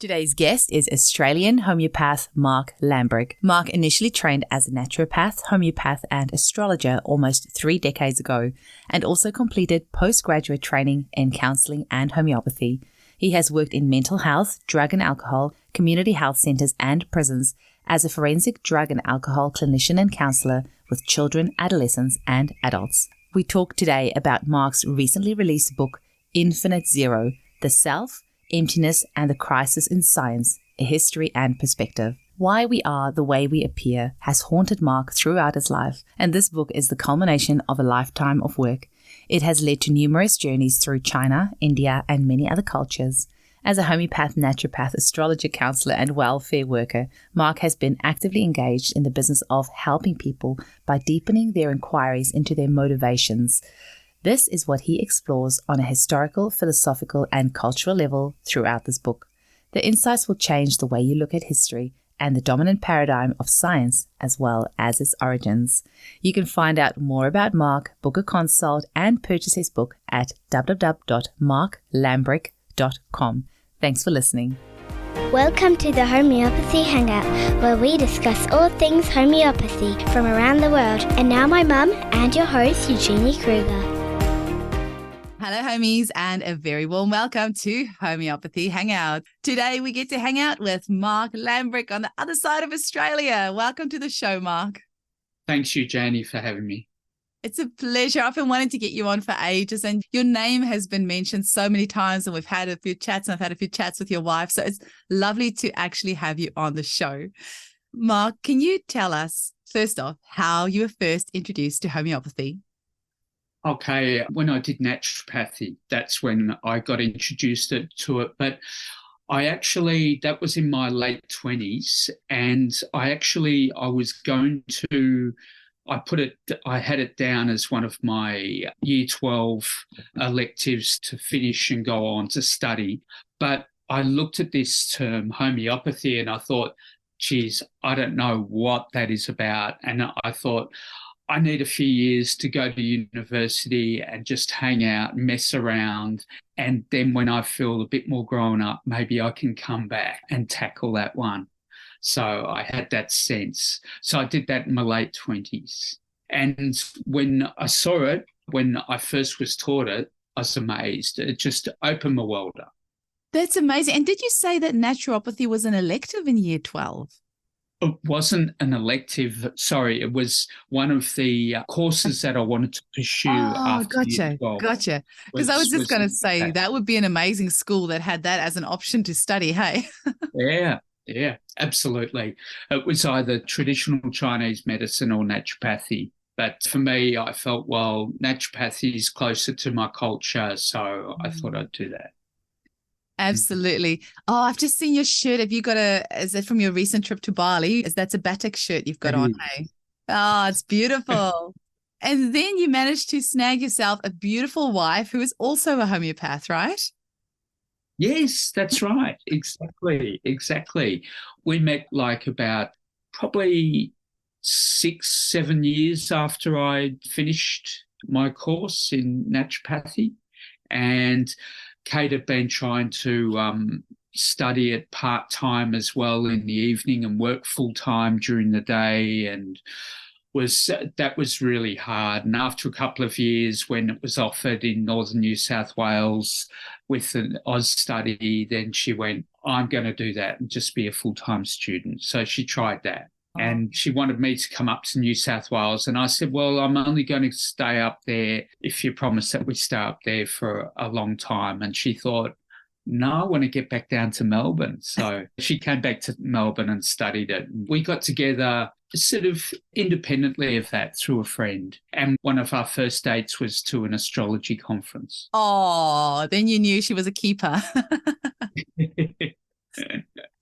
Today's guest is Australian homeopath Mark Lambrick. Mark initially trained as a naturopath, homeopath and astrologer almost 3 decades ago, and also completed postgraduate training in counselling and homeopathy. He has worked in mental health, drug and alcohol, community health centres and prisons as a forensic drug and alcohol clinician and counsellor with children, adolescents and adults. We talk today about Mark's recently released book, Infinite Zero, The Self, Emptiness and the Crisis in Science, A History and Perspective. Why we are the way we appear has haunted Mark throughout his life, and this book is the culmination of a lifetime of work. It has led to numerous journeys through China, India, and many other cultures. As a homeopath, naturopath, astrologer, counsellor, and welfare worker, Mark has been actively engaged in the business of helping people by deepening their inquiries into their motivations. This is what he explores on a historical, philosophical, and cultural level throughout this book. The insights will change the way you look at history and the dominant paradigm of science, as well as its origins. You can find out more about Mark, book a consult, and purchase his book at www.marklambrick.com. Thanks for listening. Welcome to the Homeopathy Hangout, where we discuss all things homeopathy from around the world. And now my mum and your host, Eugenie Kruger. Hello, homies, and a very warm welcome to Homeopathy Hangout. Today, we get to hang out with Mark Lambrick on the other side of Australia. Welcome to the show, Mark. Thanks, Eugenie, for having me. It's a pleasure. I've been wanting to get you on for ages, and your name has been mentioned so many times, and we've had a few chats, and I've had a few chats with your wife, so it's lovely to actually have you on the show. Mark, can you tell us, first off, how you were first introduced to homeopathy? Okay, when I did naturopathy, that's when I got introduced to it. But that was in my late 20s. And I had it down as one of my year 12 electives to finish and go on to study. But I looked at this term homeopathy and I thought, geez, I don't know what that is about. And I thought, I need a few years to go to university and just hang out, mess around. And then when I feel a bit more grown up, maybe I can come back and tackle that one. So I had that sense. So I did that in my late 20s. And when I saw it, when I first was taught it, I was amazed. It just opened my world up. That's amazing. And did you say that naturopathy was an elective in year 12? It wasn't an elective. Sorry, it was one of the courses that I wanted to pursue after year 12. Gotcha. Because I was just going to say that would be an amazing school that had that as an option to study, hey? Yeah, absolutely. It was either traditional Chinese medicine or naturopathy. But for me, I felt, well, naturopathy is closer to my culture, so I thought I'd do that. Absolutely. Oh, I've just seen your shirt. Have you got is it from your recent trip to Bali? That's a batik shirt you've got on, hey? Oh, it's beautiful. And then you managed to snag yourself a beautiful wife who is also a homeopath, right? Yes, that's right. Exactly. We met like about probably 6-7 years after I'd finished my course in naturopathy. And Kate had been trying to study it part-time as well in the evening and work full-time during the day, and that was really hard. And after a couple of years, when it was offered in northern New South Wales with an Oz study, then she went, I'm going to do that and just be a full-time student. So she tried that. And she wanted me to come up to New South Wales. And I said, well, I'm only going to stay up there if you promise that we stay up there for a long time. And she thought, no, I want to get back down to Melbourne. So she came back to Melbourne and studied it. We got together sort of independently of that through a friend. And one of our first dates was to an astrology conference. Oh, then you knew she was a keeper.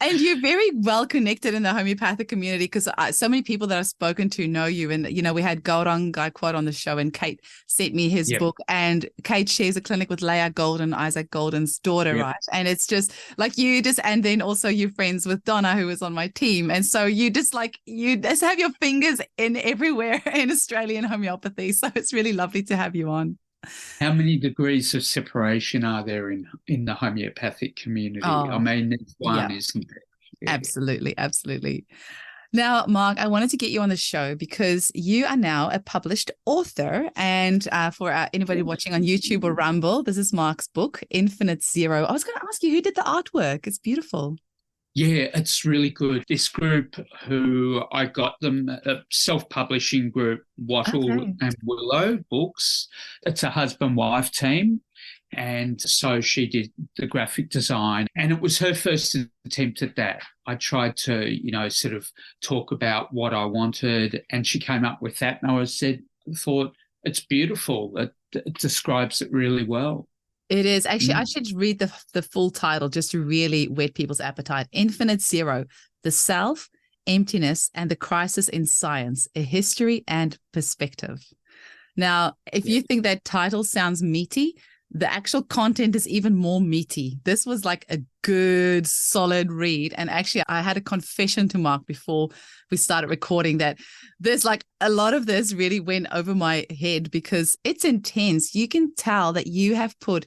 And you're very well connected in the homeopathic community, because so many people that I've spoken to know you. And, you know, we had Gaurang Gaikwad on the show, and Kate sent me his book, and Kate shares a clinic with Leah Golden, Isaac Golden's daughter, right? And it's just like and then also you're friends with Donna, who is on my team. And so you just have your fingers in everywhere in Australian homeopathy. So it's really lovely to have you on. How many degrees of separation are there in the homeopathic community? I Oh, mean, there's yeah, one, isn't there? Yeah. absolutely, absolutely. Now, Mark, I wanted to get you on the show because you are now a published author. And for anybody watching on YouTube or Rumble, this is Mark's book, Infinite Zero. I was going to ask you, who did the artwork? It's beautiful. Yeah, it's really good. This group who I got them, a self-publishing group, Wattle Okay. and Willow Books. It's a husband-wife team. And so she did the graphic design, and it was her first attempt at that. I tried to, sort of talk about what I wanted, and she came up with that. And I thought, it's beautiful. It describes it really well. It is. Actually, I should read the full title just to really whet people's appetite. Infinite Zero, The Self, Emptiness, and the Crisis in Science, A History and Perspective. Now, if you think that title sounds meaty, the actual content is even more meaty. This was like a good, solid read. And actually, I had a confession to Mark before we started recording that there's like a lot of this really went over my head because it's intense. You can tell that you have put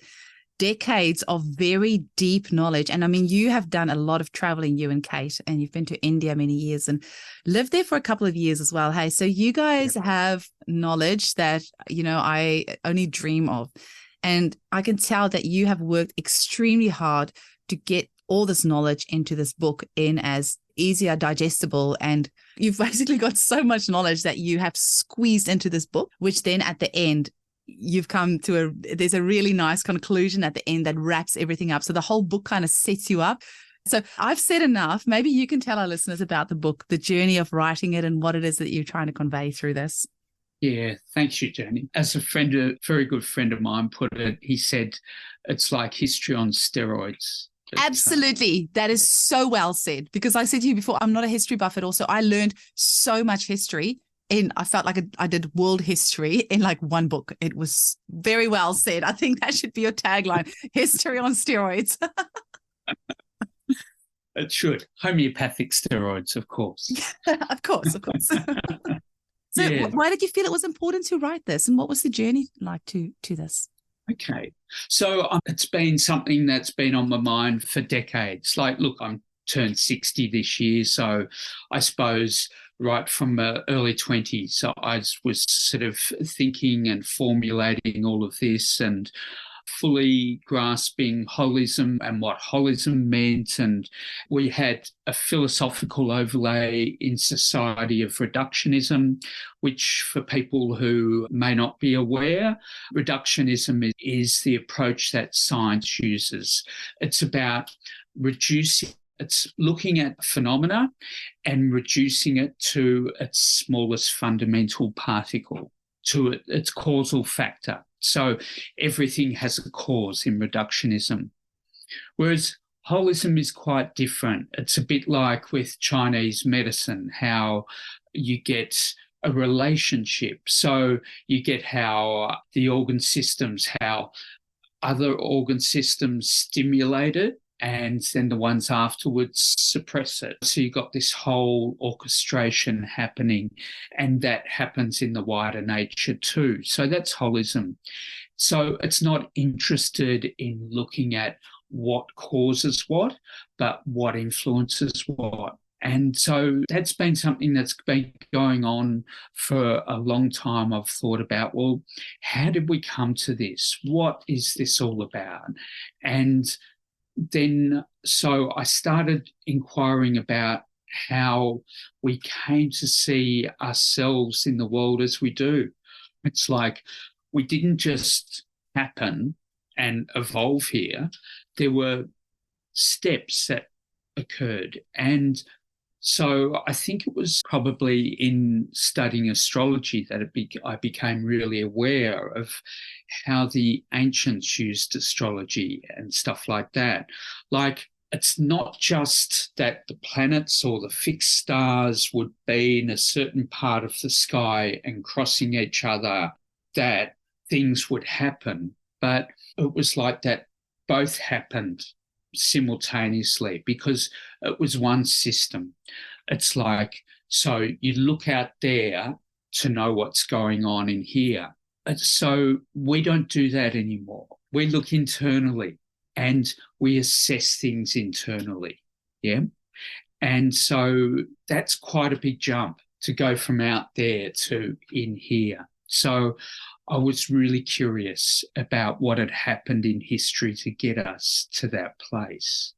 decades of very deep knowledge. And I mean, you have done a lot of traveling, you and Kate, and you've been to India many years and lived there for a couple of years as well. Hey, so you guys have knowledge that, I only dream of. And I can tell that you have worked extremely hard to get all this knowledge into this book in as easier, digestible. And you've basically got so much knowledge that you have squeezed into this book, which then at the end, you've come to there's a really nice conclusion at the end that wraps everything up. So the whole book kind of sets you up. So I've said enough. Maybe you can tell our listeners about the book, the journey of writing it and what it is that you're trying to convey through this. Yeah, thanks, you, Jenny. As a very good friend of mine put it, he said, it's like history on steroids. Absolutely. That is so well said, because I said to you before, I'm not a history buff at all. So I learned so much history I felt like I did world history in like one book. It was very well said. I think that should be your tagline, history on steroids. It should. Homeopathic steroids, of course. Of course. So yeah. Why did you feel it was important to write this? And what was the journey like to this? Okay. So it's been something that's been on my mind for decades. Like, look, I'm turned 60 this year. So I suppose right from early 20s, so I was sort of thinking and formulating all of this and fully grasping holism and what holism meant. And we had a philosophical overlay in society of reductionism, which for people who may not be aware, reductionism is the approach that science uses. It's about it's looking at phenomena and reducing it to its smallest fundamental particle, to its causal factor. So everything has a cause in reductionism. Whereas holism is quite different. It's a bit like with Chinese medicine, how you get a relationship. So you get how the organ systems, how other organ systems stimulate it, and then the ones afterwards suppress it. So you've got this whole orchestration happening, and that happens in the wider nature too. So that's holism. So it's not interested in looking at what causes what, but what influences what. And so that's been something that's been going on for a long time. I've thought about, well, how did we come to this? What is this all about? And then so I started inquiring about how we came to see ourselves in the world as we do. It's like we didn't just happen and evolve here. There were steps that occurred. And so I think it was probably in studying astrology that I became really aware of how the ancients used astrology and stuff like that. Like, it's not just that the planets or the fixed stars would be in a certain part of the sky and crossing each other that things would happen, but it was like that both happened simultaneously because it was one system. It's like, so you look out there to know what's going on in here. So we don't do that anymore. We look internally and we assess things internally. Yeah. And so that's quite a big jump to go from out there to in here. So I was really curious about what had happened in history to get us to that place.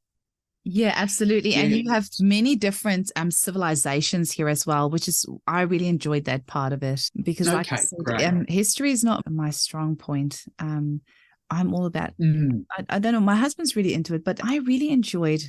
Yeah, absolutely. And you have many different civilizations here as well, which is, I really enjoyed that part of it because like I said, history is not my strong point. I'm all about, I don't know, my husband's really into it, but I really enjoyed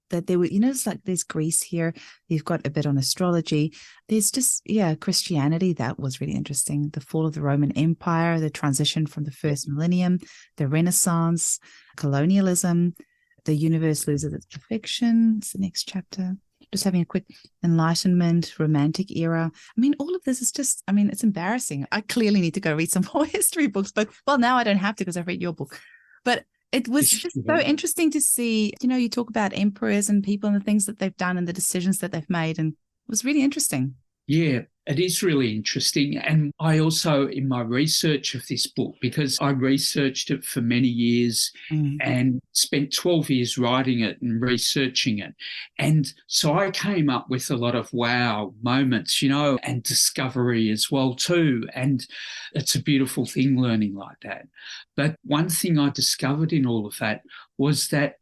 that there were, it's like there's Greece here. You've got a bit on astrology. There's just, Christianity. That was really interesting. The fall of the Roman Empire, the transition from the first millennium, the Renaissance, colonialism, the universe loses its perfection. It's the next chapter. Just having a quick Enlightenment, Romantic era. I mean, all of this is just, it's embarrassing. I clearly need to go read some more history books, but now I don't have to because I've read your book. But it was just so interesting to see, you talk about emperors and people and the things that they've done and the decisions that they've made. And it was really interesting. Yeah, it is really interesting. And I also, in my research of this book, because I researched it for many years and spent 12 years writing it and researching it. And so I came up with a lot of wow moments, and discovery as well too. And it's a beautiful thing learning like that. But one thing I discovered in all of that was that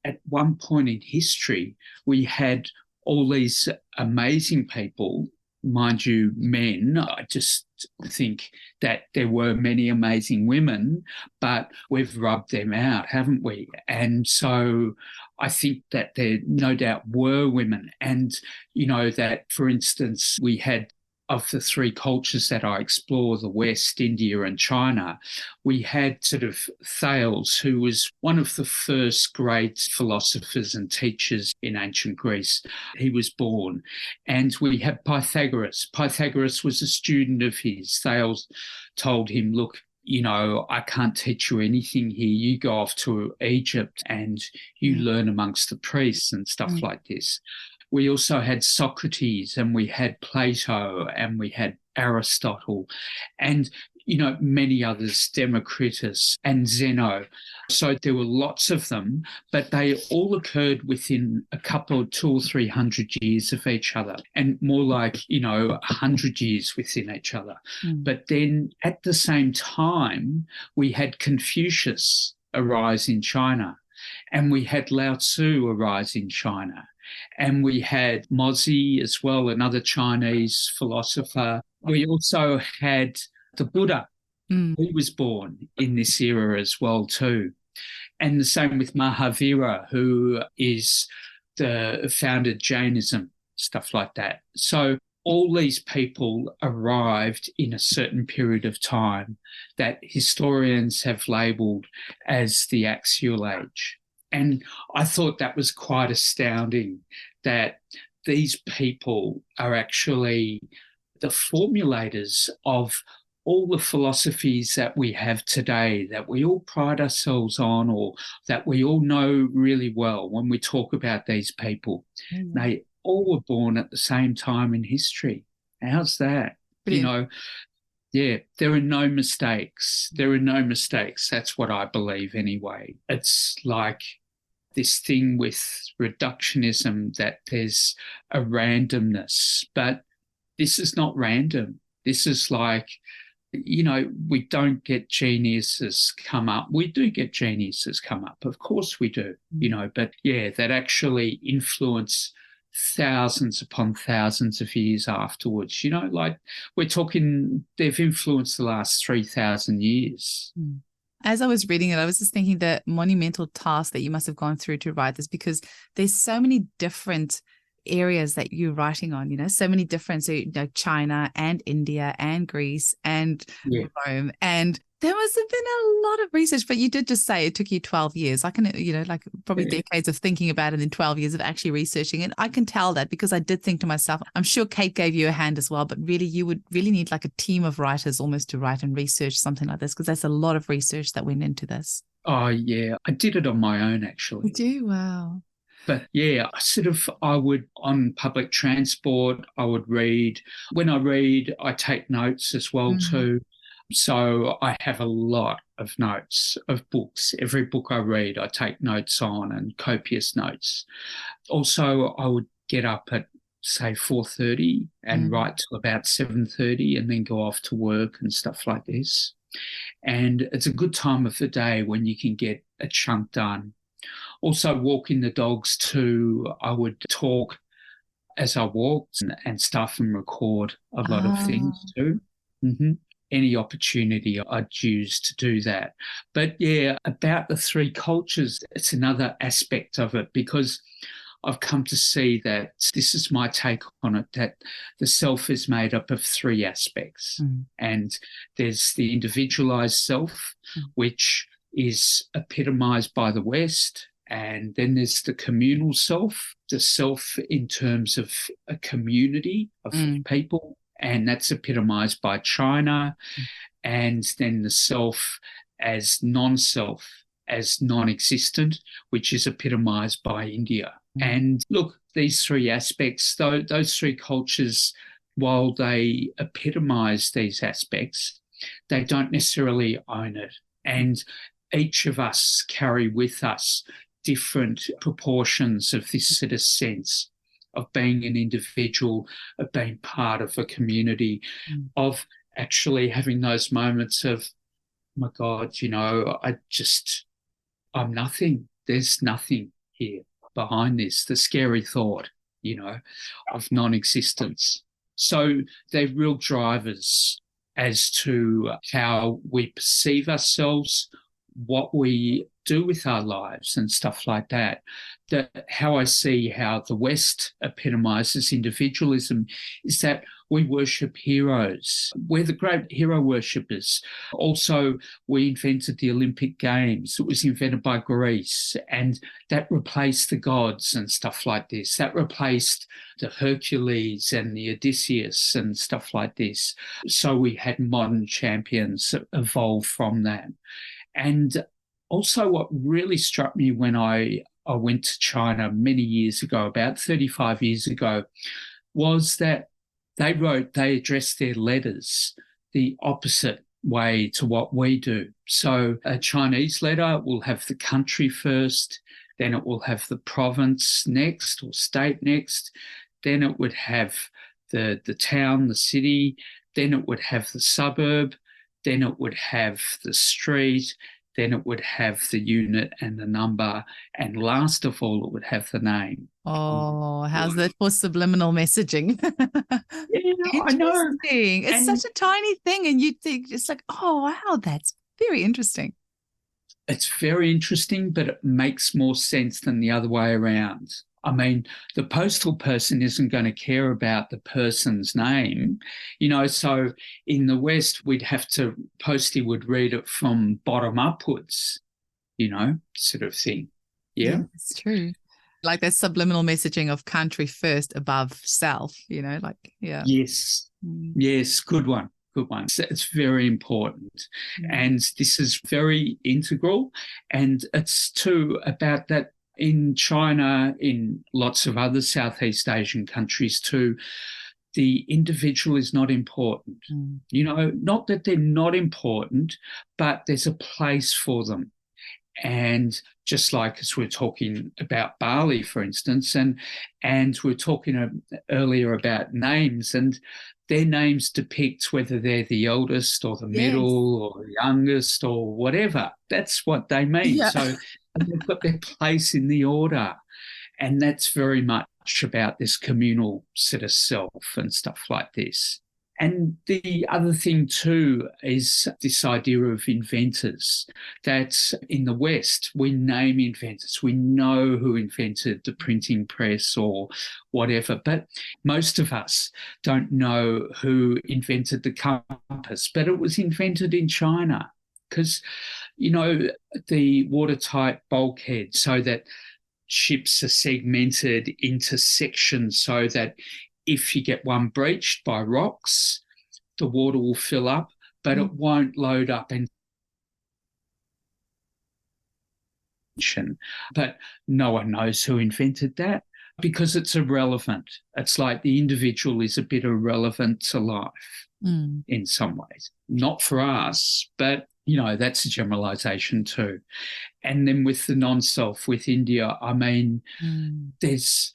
at one point in history, we had all these amazing people, mind you, men. I just think that there were many amazing women, but we've rubbed them out, haven't we? And so I think that there no doubt were women. And, that, for instance, we had, of the three cultures that I explore, the West, India and China, we had sort of Thales, who was one of the first great philosophers and teachers in ancient Greece. He was born. And we had Pythagoras. Pythagoras was a student of his. Thales told him, look, I can't teach you anything here. You go off to Egypt and you learn amongst the priests and stuff like this. We also had Socrates and we had Plato and we had Aristotle and, many others, Democritus and Zeno. So there were lots of them, but they all occurred within a couple, 200 or 300 years of each other and more like, 100 years within each other. But then at the same time, we had Confucius arise in China and we had Lao Tzu arise in China. And we had Mozi as well, another Chinese philosopher. We also had the Buddha. He was born in this era as well too. And the same with Mahavira, who is the founded Jainism, stuff like that. So all these people arrived in a certain period of time that historians have labelled as the Axial Age. And I thought that was quite astounding that these people are actually the formulators of all the philosophies that we have today, that we all pride ourselves on or that we all know really well when we talk about these people. They all were born at the same time in history. How's that? Brilliant. There are no mistakes. There are no mistakes. That's what I believe anyway. It's like this thing with reductionism that there's a randomness, but this is not random. This is like, we don't get geniuses come up. We do get geniuses come up. Of course we do, but that actually influence thousands upon thousands of years afterwards. Like we're talking, they've influenced the last 3,000 years. As I was reading it, I was just thinking the monumental task that you must have gone through to write this, because there's so many different areas that you're writing on, so many different, China and India and Greece and Rome. And there must have been a lot of research, but you did just say it took you 12 years. I can, probably decades of thinking about it and then 12 years of actually researching it. I can tell that because I did think to myself, I'm sure Kate gave you a hand as well, but really you would really need like a team of writers almost to write and research something like this, because that's a lot of research that went into this. Oh, yeah. I did it on my own, actually. You do? Wow. But I would, on public transport, I would read. When I read, I take notes as well too. So I have a lot of notes of books. Every book I read, I take notes on, and copious notes. Also, I would get up at, say, 4:30 and write till about 7:30 and then go off to work and stuff like this. And it's a good time of the day when you can get a chunk done. Also, walking the dogs too, I would talk as I walked and stuff and record a lot of things too. Any opportunity I'd use to do that. But yeah, about the three cultures, it's another aspect of it, because I've come to see that this is my take on it, that the self is made up of three aspects. And there's the individualized self, which is epitomized by the West. And then there's the communal self, the self in terms of a community of people, and that's epitomized by China. And then the self as non-self, as non-existent, which is epitomized by India. And look, these three aspects, those three cultures, while they epitomize these aspects, they don't necessarily own it. And each of us carry with us different proportions of this sort of sense of being an individual, of being part of a community, of actually having those moments of, oh my God, I'm nothing. There's nothing here behind this, the scary thought, of non-existence. So they're real drivers as to how we perceive ourselves, what we do with our lives and stuff like that. How I see how the West epitomizes individualism is that we worship heroes. We're the great hero worshippers. Also, we invented the Olympic Games. It was invented by Greece, and that replaced the gods and stuff like this. That replaced the Hercules and the Odysseus and stuff like this. So we had modern champions evolve from that. And also what really struck me when I went to China many years ago, about 35 years ago, was that they addressed their letters the opposite way to what we do. So a Chinese letter will have the country first, then it will have the province next or state next, then it would have the town, the city, then it would have the suburb, then it would have the street, then it would have the unit and the number, and last of all, it would have the name. Oh, how's that for subliminal messaging? Yeah, I know. Interesting. It's such a tiny thing, and you think it's like, oh, wow, that's very interesting. It's very interesting, but it makes more sense than the other way around. I mean, the postal person isn't going to care about the person's name, so in the West, Postie would read it from bottom upwards, sort of thing. Yeah, it's true. Like that subliminal messaging of country first above self, yeah. Yes. Yes, good one. Good one. So it's very important. And this is very integral. And it's too about that in China, in lots of other Southeast Asian countries too, the individual is not important. Not that they're not important, but there's a place for them. And just like as we're talking about Bali, for instance, and we're talking earlier about names, and their names depict whether they're the eldest or the middle or the youngest or whatever. That's what they mean. Yeah. So they've got their place in the order. And that's very much about this communal sort of self and stuff like this. And the other thing too is this idea of inventors, that in the West we name inventors. We know who invented the printing press or whatever, but most of us don't know who invented the compass, but it was invented in China because, the watertight bulkhead, so that ships are segmented into sections so that if you get one breached by rocks, the water will fill up, but it won't load up. But no one knows who invented that. because it's irrelevant. It's like the individual is a bit irrelevant to life in some ways. Not for us, but, you know, that's a generalization too. And then with the non-self, with India, I mean, that's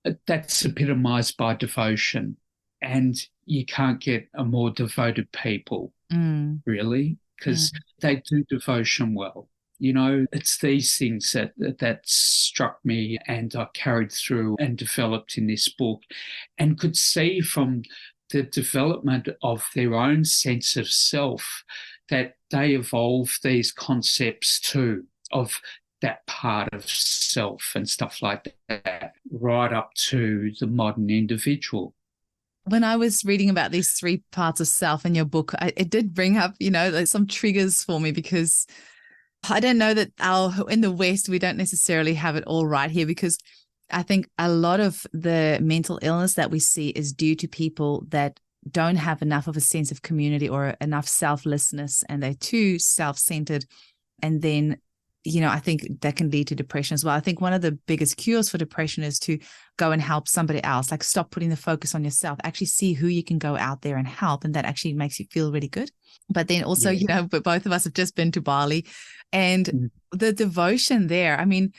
epitomized by devotion. And you can't get a more devoted people, really, because they do devotion well. You know, it's these things that struck me and I carried through and developed in this book, and could see from the development of their own sense of self that they evolve these concepts too, of that part of self and stuff like that, right up to the modern individual. When I was reading about these 3 parts of self in your book, it did bring up, you know, like some triggers for me, because I don't know that in the West, we don't necessarily have it all right here, because I think a lot of the mental illness that we see is due to people that don't have enough of a sense of community or enough selflessness, and they're too self-centered. And then, you know, I think that can lead to depression as well. I think one of the biggest cures for depression is to go and help somebody else, like stop putting the focus on yourself, actually see who you can go out there and help. And that actually makes you feel really good. But then also, you know, but both of us have just been to Bali, and the devotion there, I mean,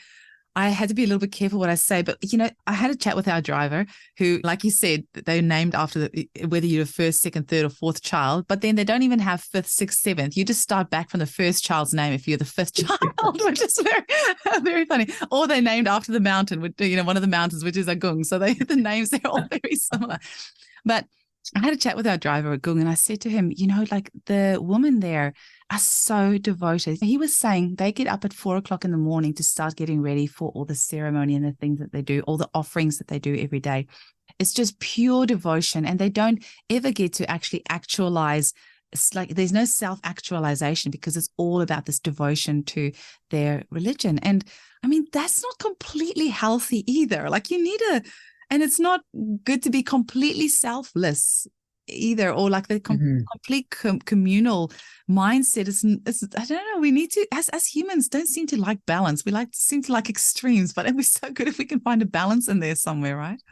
I had to be a little bit careful what I say, but, you know, I had a chat with our driver who, like you said, they're named after whether you're the first, second, third or fourth child, but then they don't even have fifth, sixth, seventh. You just start back from the first child's name if you're the fifth child, which is very, very funny. Or they're named after the mountain, you know, one of the mountains, which is Agung. So the names, they're all very similar. But I had a chat with our driver at Gung, and I said to him, you know, like the women there are so devoted. He was saying they get up at 4 o'clock in the morning to start getting ready for all the ceremony and the things that they do, all the offerings that they do every day. It's just pure devotion, and they don't ever get to actually actualize. It's like there's no self-actualization, because it's all about this devotion to their religion. And I mean, that's not completely healthy either. Like you need and it's not good to be completely selfless either, or like the complete communal mindset. It's I don't know. We need to, as humans, don't seem to like balance. We seem to like extremes, but it'd be so good if we can find a balance in there somewhere, right?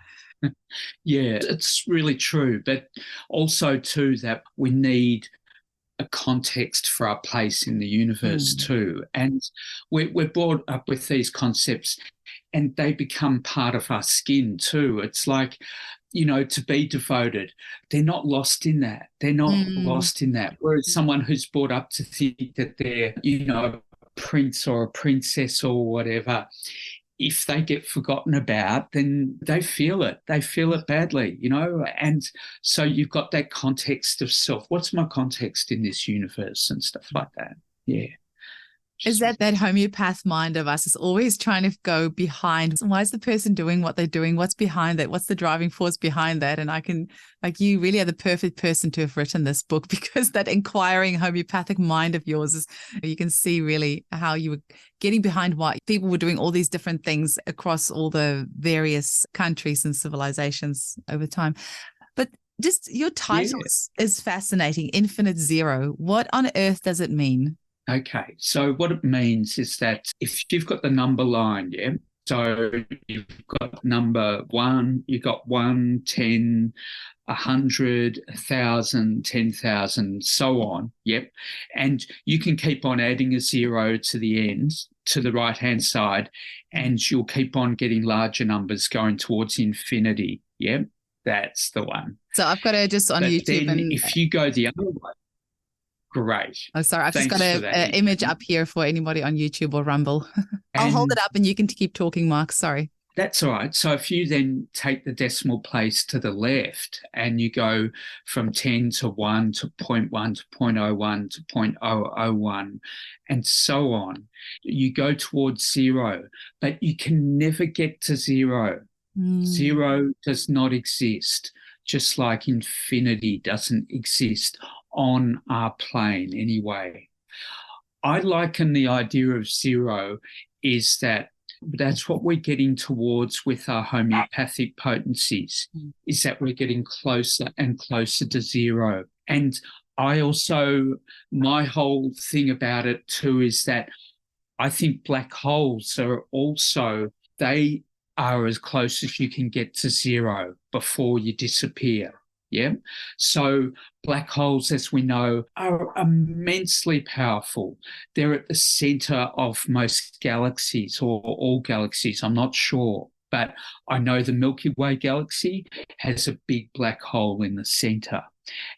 Yeah, it's really true. But also too that we need a context for our place in the universe too. And we're brought up with these concepts, and they become part of our skin too. It's like, you know, to be devoted, they're not lost in that. They're not lost in that. Whereas someone who's brought up to think that they're, you know, a prince or a princess or whatever, if they get forgotten about, then they feel it. They feel it badly, you know. And so you've got that context of self. What's my context in this universe and stuff like that? Yeah. Is that homeopath mind of us is always trying to go behind. Why is the person doing what they're doing? What's behind that? What's the driving force behind that? And I can, like, you really are the perfect person to have written this book, because that inquiring homeopathic mind of yours is, you can see really how you were getting behind why people were doing all these different things across all the various countries and civilizations over time. But just your title is fascinating, Infinite Zero. What on earth does it mean? Okay, so what it means is that if you've got the number line, so you've got number 1, you've got 1, 10, 100, 1,000, 10,000, so on, and you can keep on adding a 0 to the end, to the right-hand side, and you'll keep on getting larger numbers going towards infinity, that's the one. So I've got to just on YouTube. Then if you go the other way, great. Oh, sorry. I've just got an image up here for anybody on YouTube or Rumble. I'll hold it up and you can keep talking, Mark. Sorry. That's all right. So if you then take the decimal place to the left and you go from 10 to 1 to 0.1 to 0.01 to 0.001 and so on, you go towards 0, but you can never get to 0. 0 does not exist, just like infinity doesn't exist on our plane anyway. I liken the idea of 0 is that's what we're getting towards with our homeopathic potencies, is that we're getting closer and closer to 0. And I also, my whole thing about it too is that I think black holes are also, they are as close as you can get to zero before you disappear. Yeah. So black holes, as we know, are immensely powerful. They're at the center of most galaxies, or all galaxies. I'm not sure, but I know the Milky Way galaxy has a big black hole in the center.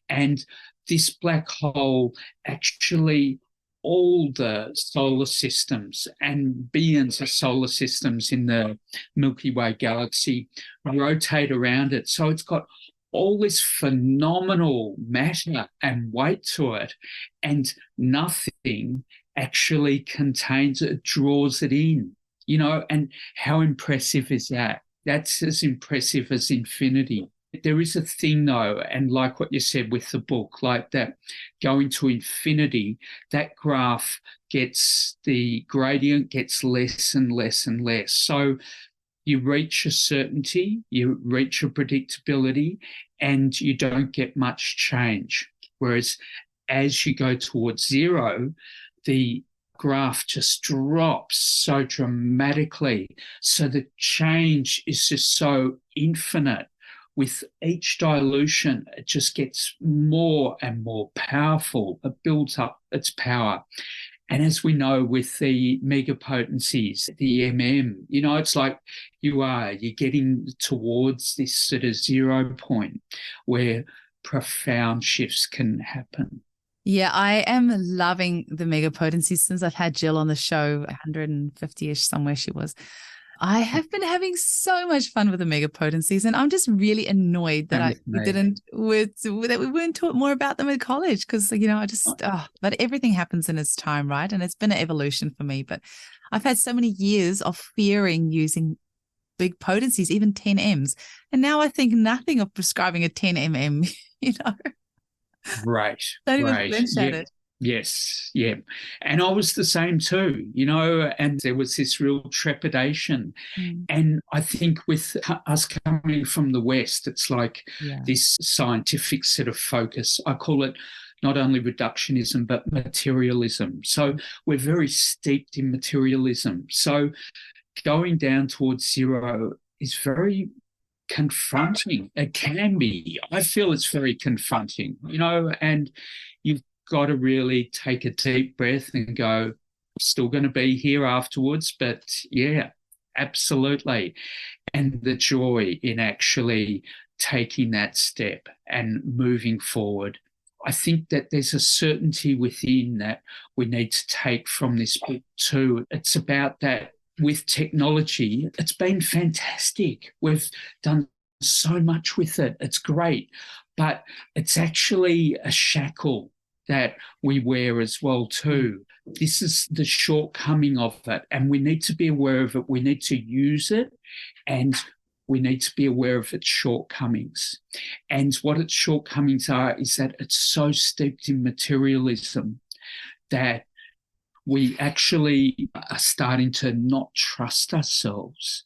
And this black hole actually, all the solar systems and billions of solar systems in the Milky Way galaxy rotate around it. So it's got all this phenomenal matter and weight to it, and nothing actually contains it, draws it in, and how impressive is that? That's as impressive as infinity. There is a thing, though, and like what you said with the book, like that going to infinity, that graph the gradient gets less and less and less. So you reach a certainty, you reach a predictability, and you don't get much change. Whereas as you go towards zero, the graph just drops so dramatically. So the change is just so infinite. With each dilution, it just gets more and more powerful. It builds up its power. And as we know with the megapotencies, the it's like you're getting towards this sort of 0 point where profound shifts can happen. Yeah, I am loving the megapotencies since I've had Jill on the show, 150-ish somewhere she was. I have been having so much fun with the megapotencies, and I'm just really annoyed that we weren't taught more about them in college, because but everything happens in its time, right? And it's been an evolution for me. But I've had so many years of fearing using big potencies, even 10Ms, and now I think nothing of prescribing a 10mm. Right. Don't even flinch at it. Yes, yeah. And I was the same too, and there was this real trepidation. And I think with us coming from the West, it's like this scientific sort of focus. I call it not only reductionism, but materialism. So we're very steeped in materialism. So going down towards zero is very confronting. It can be. I feel it's very confronting, and you've got to really take a deep breath and go, still going to be here afterwards, but yeah, absolutely. And the joy in actually taking that step and moving forward. I think that there's a certainty within that we need to take from this book too. It's about that with technology. It's been fantastic. We've done so much with it. It's great, but it's actually a shackle that we wear as well too. This is the shortcoming of it, and we need to be aware of it. We need to use it, and we need to be aware of its shortcomings. And what its shortcomings are is that it's so steeped in materialism that we actually are starting to not trust ourselves,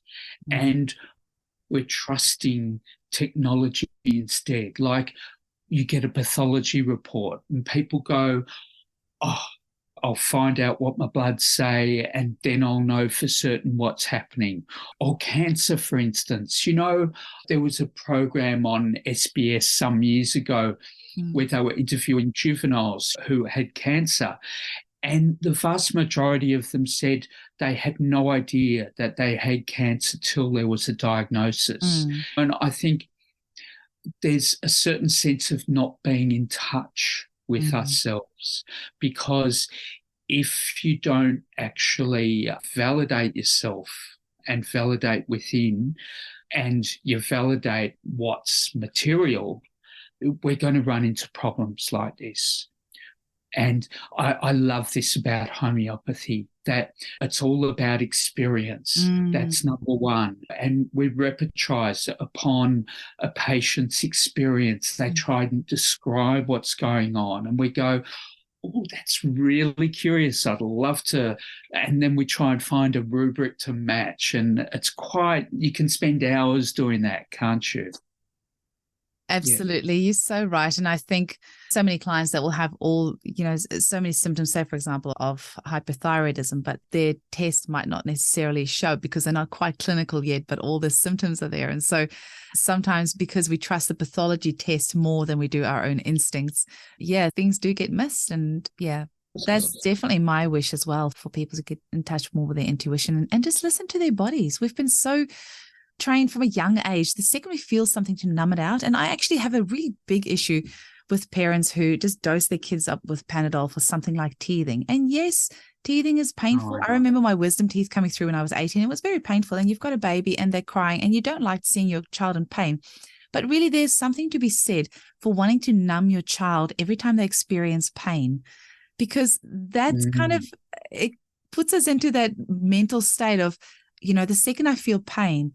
and we're trusting technology instead. Like, you get a pathology report and people go, oh, I'll find out what my bloods say and then I'll know for certain what's happening. Or cancer, for instance. There was a program on SBS some years ago where they were interviewing juveniles who had cancer, and the vast majority of them said they had no idea that they had cancer till there was a diagnosis. And I think there's a certain sense of not being in touch with ourselves, because if you don't actually validate yourself and validate within, and you validate what's material, we're going to run into problems like this. And I love this about homeopathy, that it's all about experience. That's number one. And we repertorise upon a patient's experience. They try and describe what's going on, and we go, oh, that's really curious. I'd love to. And then we try and find a rubric to match. And it's you can spend hours doing that, can't you? Absolutely. You're so right. And I think so many clients that will have all, so many symptoms, say, for example, of hypothyroidism, but their test might not necessarily show because they're not quite clinical yet, but all the symptoms are there. And so sometimes because we trust the pathology test more than we do our own instincts, things do get missed. And that's definitely my wish as well, for people to get in touch more with their intuition and just listen to their bodies. We've been so trained from a young age. The second we feel something, to numb it out. And I actually have a really big issue with parents who just dose their kids up with Panadol for something like teething. And yes, teething is painful. I remember my wisdom teeth coming through when I was 18. It was very painful. And you've got a baby and they're crying and you don't like seeing your child in pain. But really, there's something to be said for wanting to numb your child every time they experience pain, because that's kind of, it puts us into that mental state of, the second I feel pain,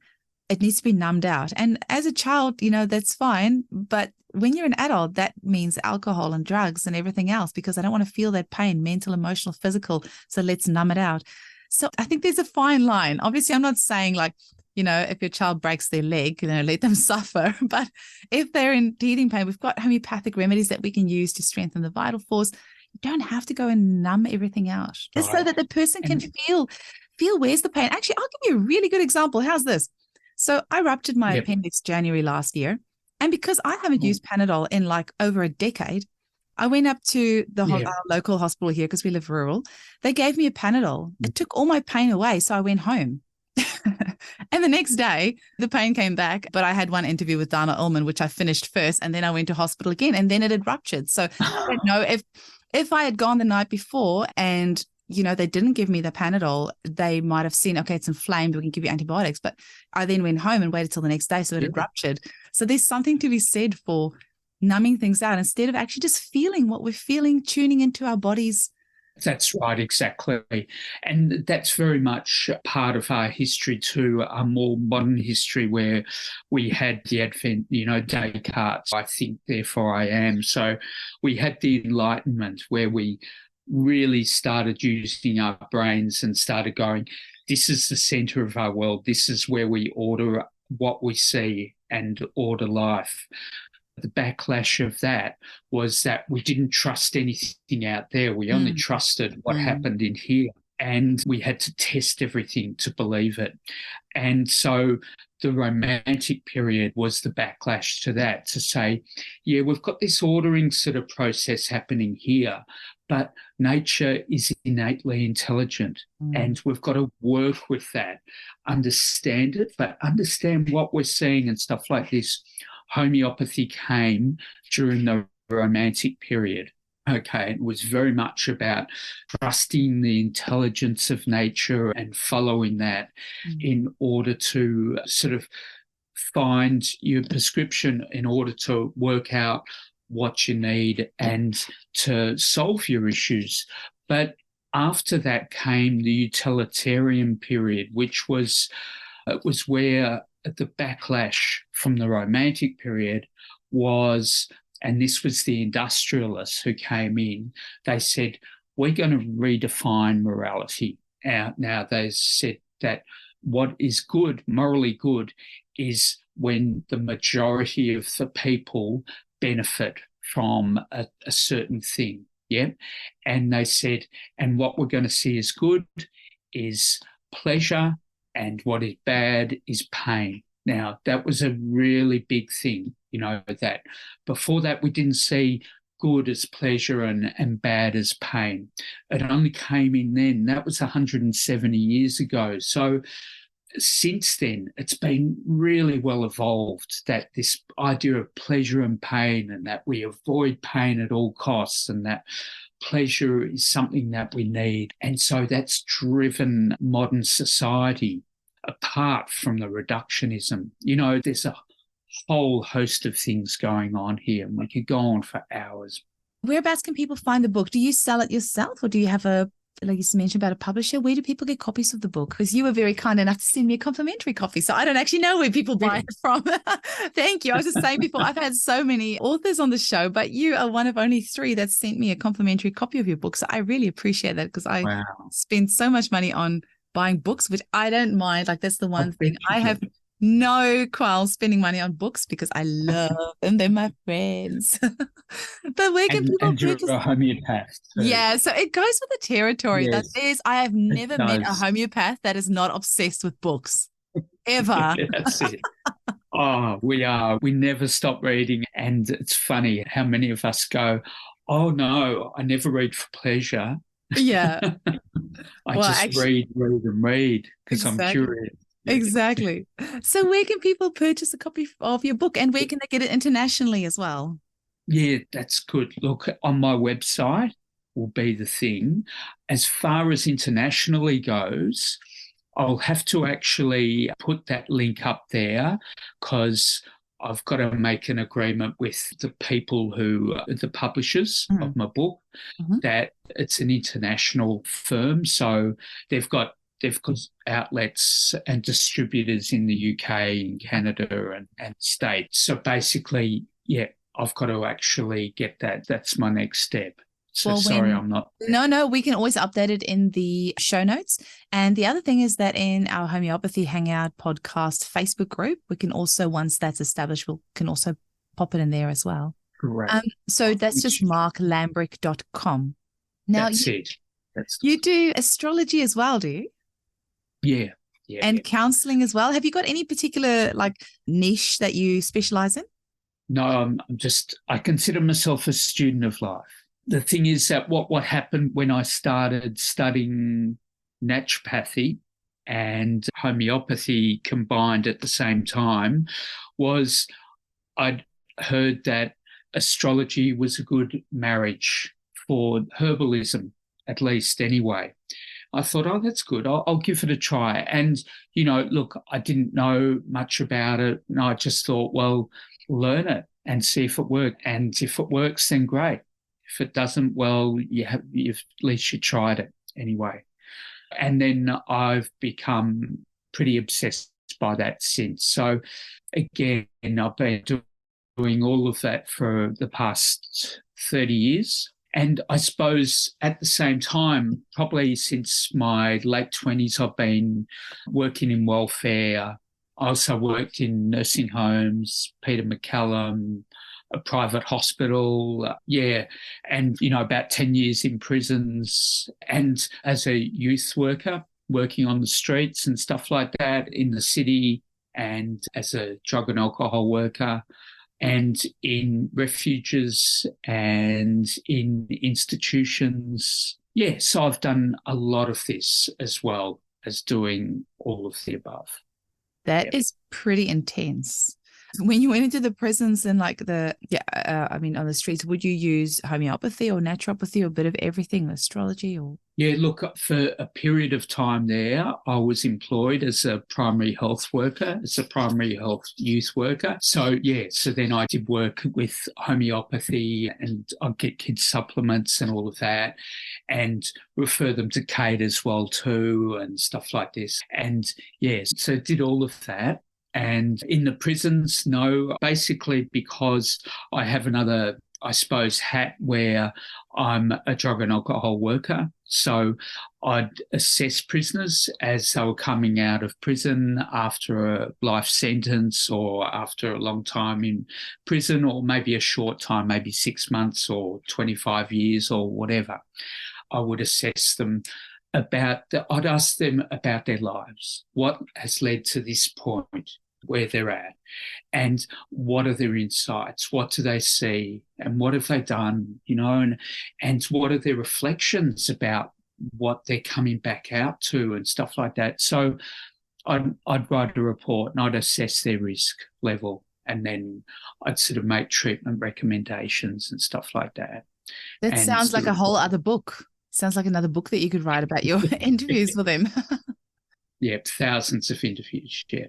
it needs to be numbed out. And as a child, that's fine. But when you're an adult, that means alcohol and drugs and everything else, because I don't want to feel that pain, mental, emotional, physical. So let's numb it out. So I think there's a fine line. Obviously, I'm not saying if your child breaks their leg, let them suffer. But if they're in teething pain, we've got homeopathic remedies that we can use to strengthen the vital force. You don't have to go and numb everything out, just so that the person can feel where's the pain. Actually, I'll give you a really good example. How's this? So I ruptured my appendix January last year. And because I haven't used Panadol in over a decade, I went up to our local hospital here because we live rural. They gave me a Panadol. It took all my pain away. So I went home. And the next day, the pain came back. But I had one interview with Dana Ullman, which I finished first. And then I went to hospital again. And then it had ruptured. So I don't know if I had gone the night before and they didn't give me the Panadol, they might have seen, okay, it's inflamed, we can give you antibiotics. But I then went home and waited till the next day, so it had ruptured. So there's something to be said for numbing things out instead of actually just feeling what we're feeling, tuning into our bodies. That's right, exactly. And that's very much part of our history too, our more modern history, where we had the advent, Descartes, I think, therefore I am. So we had the Enlightenment, where we really started using our brains and started going, this is the center of our world. This is where we order what we see and order life. The backlash of that was that we didn't trust anything out there. We only trusted what happened in here. And we had to test everything to believe it. And so the Romantic period was the backlash to that, to say, we've got this ordering sort of process happening here, but nature is innately intelligent and we've got to work with that, understand it, but understand what we're seeing and stuff like this. Homeopathy came during the Romantic period. Okay, it was very much about trusting the intelligence of nature and following that in order to sort of find your prescription, in order to work out what you need and to solve your issues. But after that came the utilitarian period, which was where the backlash from the Romantic period was, and this was the industrialists who came in, they said, we're going to redefine morality. Now they said that what is good, morally good, is when the majority of the people benefit from a certain thing. And they said, and what we're going to see as good is pleasure, and what is bad is pain. Now, that was a really big thing, that before that we didn't see good as pleasure and bad as pain. It only came in then. That was 170 years ago. So since then, it's been really well evolved, that this idea of pleasure and pain, and that we avoid pain at all costs, and that pleasure is something that we need. And so that's driven modern society apart from the reductionism. There's a whole host of things going on here, and we could go on for hours. Whereabouts can people find the book? Do you sell it yourself, or do you have like you mentioned about a publisher? Where do people get copies of the book? Because you were very kind enough to send me a complimentary copy, so I don't actually know where people buy it from. Thank you. I was just saying before, I've had so many authors on the show, but you are one of only 3 that sent me a complimentary copy of your book. So I really appreciate that, because I spend so much money on buying books, which I don't mind. Like, that's the one thing I have No qualms spending money on books because I love them. They're my friends. But where can people And you're purchase? a homeopath too. Yeah, so it goes with the territory. That Yes, I have it never met a does. homeopath that is not obsessed with books ever. That's it. Oh, we are. We never stop reading. And it's funny how many of us go, oh, no, I never read for pleasure. Yeah. I Well, just actually, read because I'm exactly. curious. Yeah. Exactly. So where can people purchase a copy of your book and where can they get it internationally as well? Yeah, that's good. Look, on my website will be the thing. As far as internationally goes, I'll have to actually put that link up there because I've got to make an agreement with the people who are the publishers of my book Mhm. that it's an international firm. So they've got outlets and distributors in the UK, in Canada and States. So basically, yeah, I've got to actually get that. That's my next step. So Well, sorry, I'm not. no, we can always update it in the show notes. And the other thing is that in our Homeopathy Hangout podcast Facebook group, we can also, once that's established, we can also pop it in there as well. Great. So that's just marklambrick.com. Now, That's it. You do astrology as well, do you? Yeah. Yeah. And counseling as well. Have you got any particular niche that you specialize in? No, I consider myself a student of life. The thing is that what happened when I started studying naturopathy and homeopathy combined at the same time was I'd heard that astrology was a good marriage for herbalism, at least anyway. I thought, oh, that's good. I'll give it a try. And, look, I didn't know much about it. And I just thought, well, learn it and see if it worked. And if it works, then great. If it doesn't, well, at least you tried it anyway. And then I've become pretty obsessed by that since. So again, I've been doing all of that for the past 30 years. And I suppose at the same time, probably since my late 20s, I've been working in welfare. I also worked in nursing homes, Peter MacCallum, a private hospital, and, about 10 years in prisons and as a youth worker, working on the streets and stuff like that in the city and as a drug and alcohol worker and in refuges and in institutions. Yeah, so I've done a lot of this as well as doing all of the above. That is pretty intense. When you went into the prisons and on the streets, would you use homeopathy or naturopathy or a bit of everything, astrology or? Yeah, look, for a period of time there, I was employed as a primary health worker, as a primary health youth worker. So then I did work with homeopathy and I'd get kids supplements and all of that and refer them to Kate as well too and stuff like this. And so did all of that. And in the prisons, no, basically because I have another, I suppose, hat where I'm a drug and alcohol worker. So I'd assess prisoners as they were coming out of prison after a life sentence or after a long time in prison or maybe a short time, maybe 6 months or 25 years or whatever. I would assess them I'd ask them about their lives. What has led to this point where they're at? And what are their insights? What do they see? And what have they done? And what are their reflections about what they're coming back out to and stuff like that. So I'd write a report and I'd assess their risk level. And then I'd sort of make treatment recommendations and stuff like that. That sounds like a whole other book. Sounds like another book that you could write about your interviews with them. Yeah, thousands of interviews, yeah.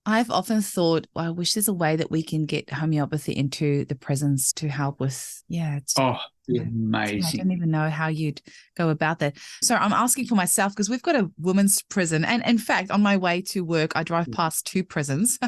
I've often thought, well, I wish there's a way that we can get homeopathy into the prisons to help with, amazing. I don't even know how you'd go about that. So I'm asking for myself because we've got a women's prison. And in fact, on my way to work, I drive past 2 prisons.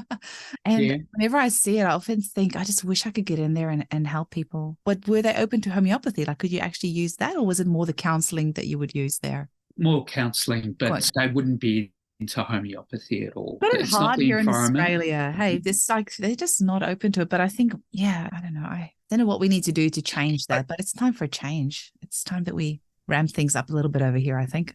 And whenever I see it, I often think, I just wish I could get in there and help people. But were they open to homeopathy? Could you actually use that? Or was it more the counselling that you would use there? More counselling, but they wouldn't be into homeopathy at all. But it's It's not hard the here in environment. Australia. Hey, this like they're just not open to it. But I think, yeah, I don't know. I don't know what we need to do to change that. But it's time for a change. It's time that we ramp things up a little bit over here, I think.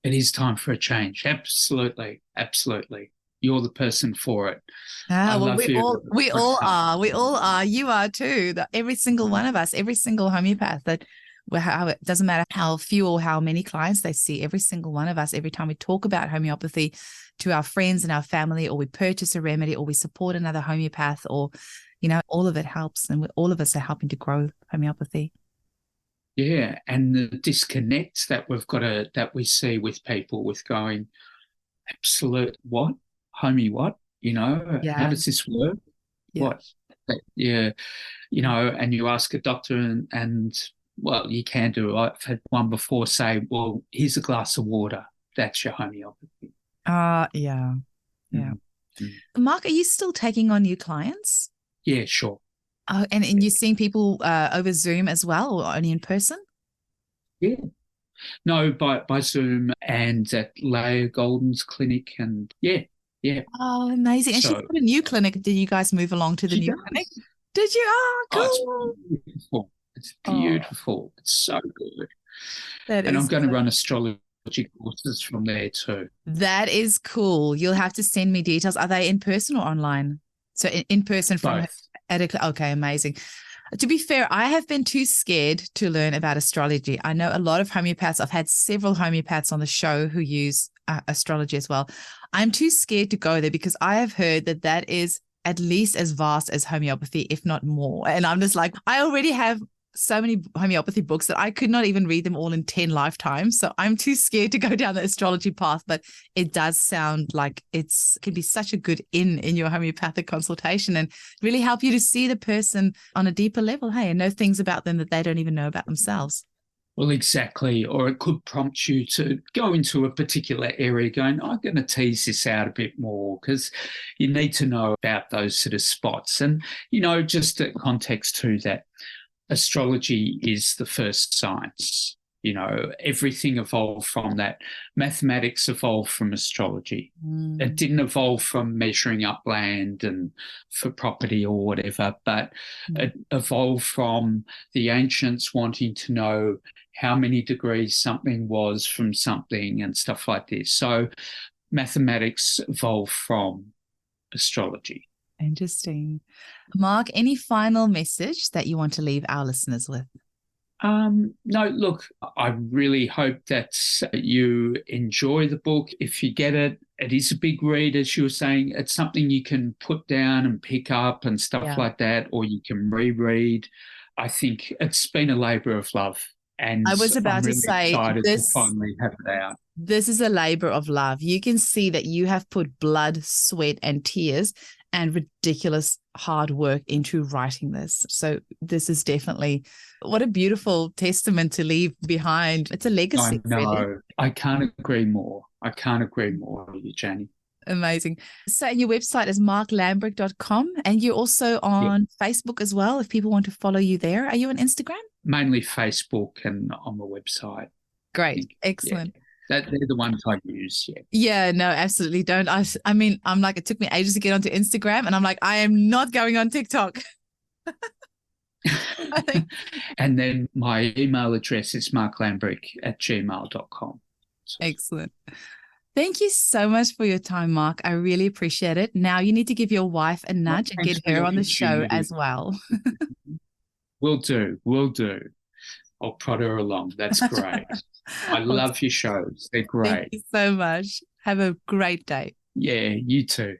It is time for a change. Absolutely. Absolutely. You're the person for it. I Well, love we you. all are. We all are. You are too. Every single one of us, every single homeopath that how it doesn't matter how few or how many clients they see, every single one of us, every time we talk about homeopathy to our friends and our family, or we purchase a remedy, or we support another homeopath, or, all of it helps. And all of us are helping to grow homeopathy. Yeah. And the disconnect that that we see with people with going, absolute what? Homie what? Yeah. How does this work? Yeah. What? Yeah. And you ask a doctor and well, you can do it. I've had one before say, well, here's a glass of water. That's your homeopathy. Yeah. Yeah. Mm-hmm. Mark, are you still taking on new clients? Yeah, sure. Oh, and you're seeing people over Zoom as well, or only in person? Yeah. No, by Zoom and at Leah Golden's clinic, and yeah. Oh, amazing. And she's got a new clinic. Did you guys move along to the new clinic? Did you? Oh, cool. It's beautiful. It's beautiful. It's so good. And I'm going to run astrology courses from there too. That is cool. You'll have to send me details. Are they in person or online? So in person from both. Okay, amazing. To be fair, I have been too scared to learn about astrology. I know a lot of homeopaths. I've had several homeopaths on the show who use astrology as well. I'm too scared to go there because I have heard that is at least as vast as homeopathy, if not more. And I'm just like, I already have so many homeopathy books that I could not even read them all in 10 lifetimes. So I'm too scared to go down the astrology path, but it does sound like it can be such a good in your homeopathic consultation and really help you to see the person on a deeper level, hey, and know things about them that they don't even know about themselves. Well, exactly. Or it could prompt you to go into a particular area going, I'm going to tease this out a bit more because you need to know about those sort of spots. And, just a context to that, astrology is the first science. Everything evolved from that. Mathematics evolved from astrology. It didn't evolve from measuring up land and for property or whatever, but it evolved from the ancients wanting to know how many degrees something was from something and stuff like this. So mathematics evolved from astrology. Interesting. Mark, any final message that you want to leave our listeners with? No, look, I really hope that you enjoy the book. If you get it, it is a big read, as you were saying. It's something you can put down and pick up and stuff like that, or you can reread. I think it's been a labour of love. And I was about to say, to finally have it out. This is a labor of love. You can see that you have put blood, sweat, and tears and ridiculous hard work into writing this. So this is definitely, what a beautiful testament to leave behind. It's a legacy. I know. Really. I can't agree more. Jenny. Amazing. So your website is marklambrick.com, and you're also on Facebook as well if people want to follow you there. Are you on Instagram? Mainly Facebook and on the website. Great. Excellent. They're the ones I use, Yeah, no, absolutely don't. I mean, I'm like, it took me ages to get onto Instagram, and I'm like, I am not going on TikTok. I think. And then my email address is marklambrick@gmail.com. So. Excellent. Thank you so much for your time, Mark. I really appreciate it. Now you need to give your wife a nudge and get her on the show as well. Will do. I'll prod her along. That's great. I love your shows. They're great. Thank you so much. Have a great day. Yeah, you too.